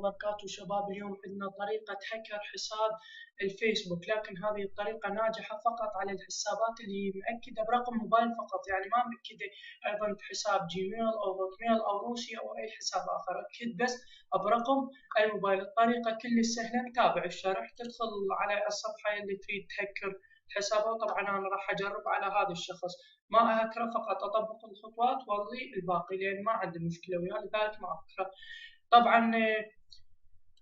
وبركاته. شباب، اليوم عندنا طريقة هكر حساب الفيسبوك، لكن هذه الطريقة ناجحة فقط على الحسابات اللي مأكدة برقم موبايل فقط، يعني ما مأكدة أيضا بحساب جيميل أو هوت ميل أو روسي أو أي حساب آخر، أكد بس برقم الموبايل. الطريقة كل سهلة، نتابع الشرح، تدخل على الصفحة اللي تريد تهكر حسابه. طبعا أنا راح أجرب على هذا الشخص، ما أهكره، فقط أطبق الخطوات وألغي الباقي لأن ما عندي مشكلة وياه، لذلك ما أهكره. طبعا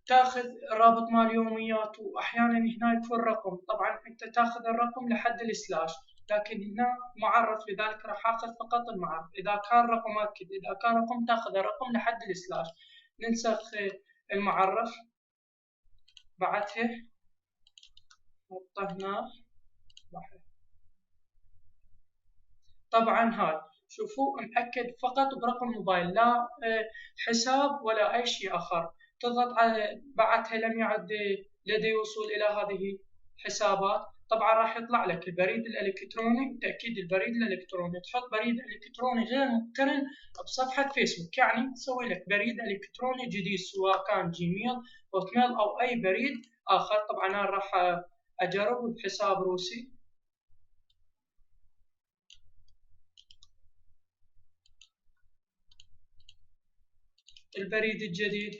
تاخذ الرابط مال يوميات، واحيانا هنا يكون رقم، طبعا انت تاخذ الرقم لحد السلاش، لكن هنا معرف، لذلك راح اخذ فقط المعرف. اذا كان رقم اكد، اذا كان رقم تاخذ الرقم لحد السلاش. ننسخ المعرف، بعدها نحطه هنا. طبعا هذا شوفوا مأكد فقط برقم موبايل، لا حساب ولا أي شيء آخر. تضغط على بعدها لم يعد لدي وصول إلى هذه الحسابات. طبعا راح يطلع لك البريد الإلكتروني، تأكيد البريد الإلكتروني، تحط بريد إلكتروني غير مقترن بصفحة فيسبوك، يعني تسوي لك بريد إلكتروني جديد سواء كان جيميل هوت ميل أو أي بريد آخر. طبعا أنا راح أجرب بحساب روسي. البريد الجديد،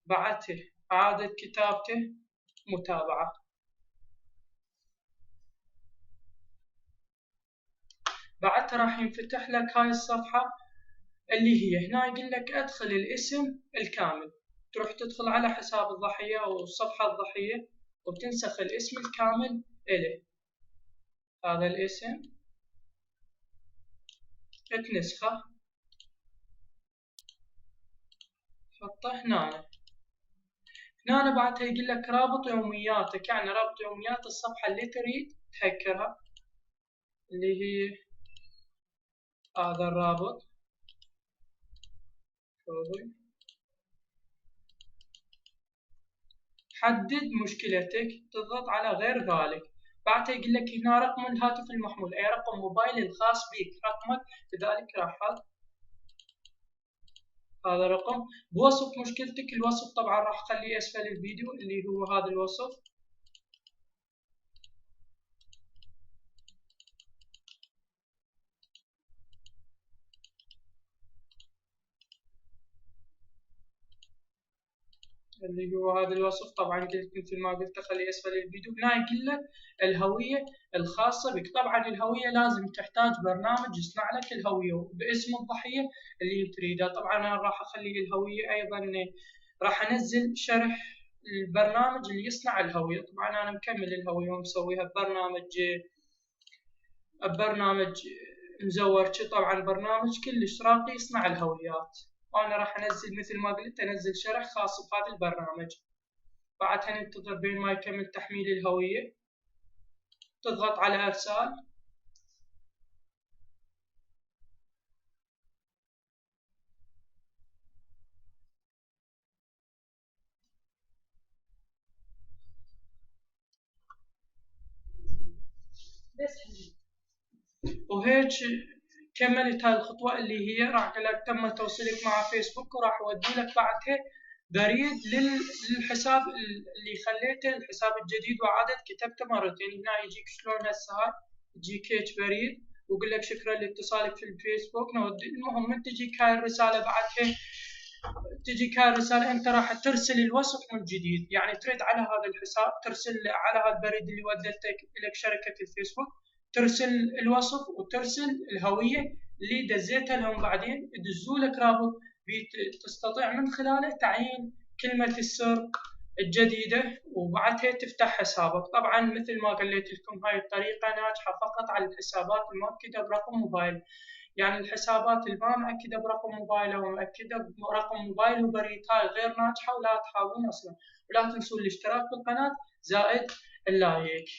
بعته إعادة كتابته، متابعة. بعدها راح ينفتح لك هاي الصفحة اللي هي هنا يقول لك ادخل الاسم الكامل. تروح تدخل على حساب الضحية أو صفحة الضحية وتنسخ الاسم الكامل إله، هذا الاسم تنسخه، تحطه هنا. هنا بعدها يقول لك رابط يومياتك، يعني رابط يوميات الصفحة اللي تريد تهكرها، اللي هي هذا الرابط. حدد مشكلتك، تضغط على غير ذلك. بعدها يقول لك هنا رقم الهاتف المحمول، أي رقم موبايل الخاص بك، رقمك، لذلك راح أحط هذا الرقم. بوصف مشكلتك، الوصف طبعا راح أخليه أسفل الفيديو اللي هو هذا الوصف. اللي هو هذا الوصف، طبعا قلت مثل ما قلت خليه اسفل الفيديو. هنا يقول لك الهويه الخاصه بك، طبعا الهويه لازم تحتاج برنامج يصنع لك الهويه باسم الضحيه اللي تريدها. طبعا انا راح اخلي الهويه ايضا، راح انزل شرح البرنامج اللي يصنع الهويه. طبعا انا مكمل الهويه ومسويها ببرنامج مزور، طبعا برنامج كلش راقي يصنع الهويات، وأنا راح أنزل مثل ما قلت أنزل شرح خاص بهذا البرنامج. بعدها ننتظر بين ما يكمل تحميل الهوية، تضغط على إرسال. وهيك كملت هاي الخطوة اللي هي راح لك تم توصيلك مع فيسبوك، وراح يودي لك بعدها بريد للحساب اللي خليته، الحساب الجديد، وعادت كتبته مرتين. هنا يجيك شلون هسه هاي يجيك هيك بريد ويقول لك شكرا لاتصالك في الفيسبوك نودي. المهم من تجيك هاي الرسالة، بعدها تجيك هاي الرسالة أنت راح ترسل الوصف من جديد، يعني تريد على هذا الحساب ترسل على هذا البريد اللي ودته لك شركة الفيسبوك، ترسل الوصف وترسل الهوية اللي دزيتها لهم، بعدين يدزوا لك رابط تستطيع من خلاله تعيين كلمة السر الجديدة وبعدها تفتح حسابك. طبعا مثل ما قلت لكم هاي الطريقة ناجحة فقط على الحسابات المؤكدة برقم موبايل، يعني الحسابات اللي ما مأكدة برقم موبايل أو مأكدة برقم موبايل وبريد هاي غير ناجحة، ولا تحاولون أصلا. ولا تنسوا الاشتراك بالقناة زائد اللايك.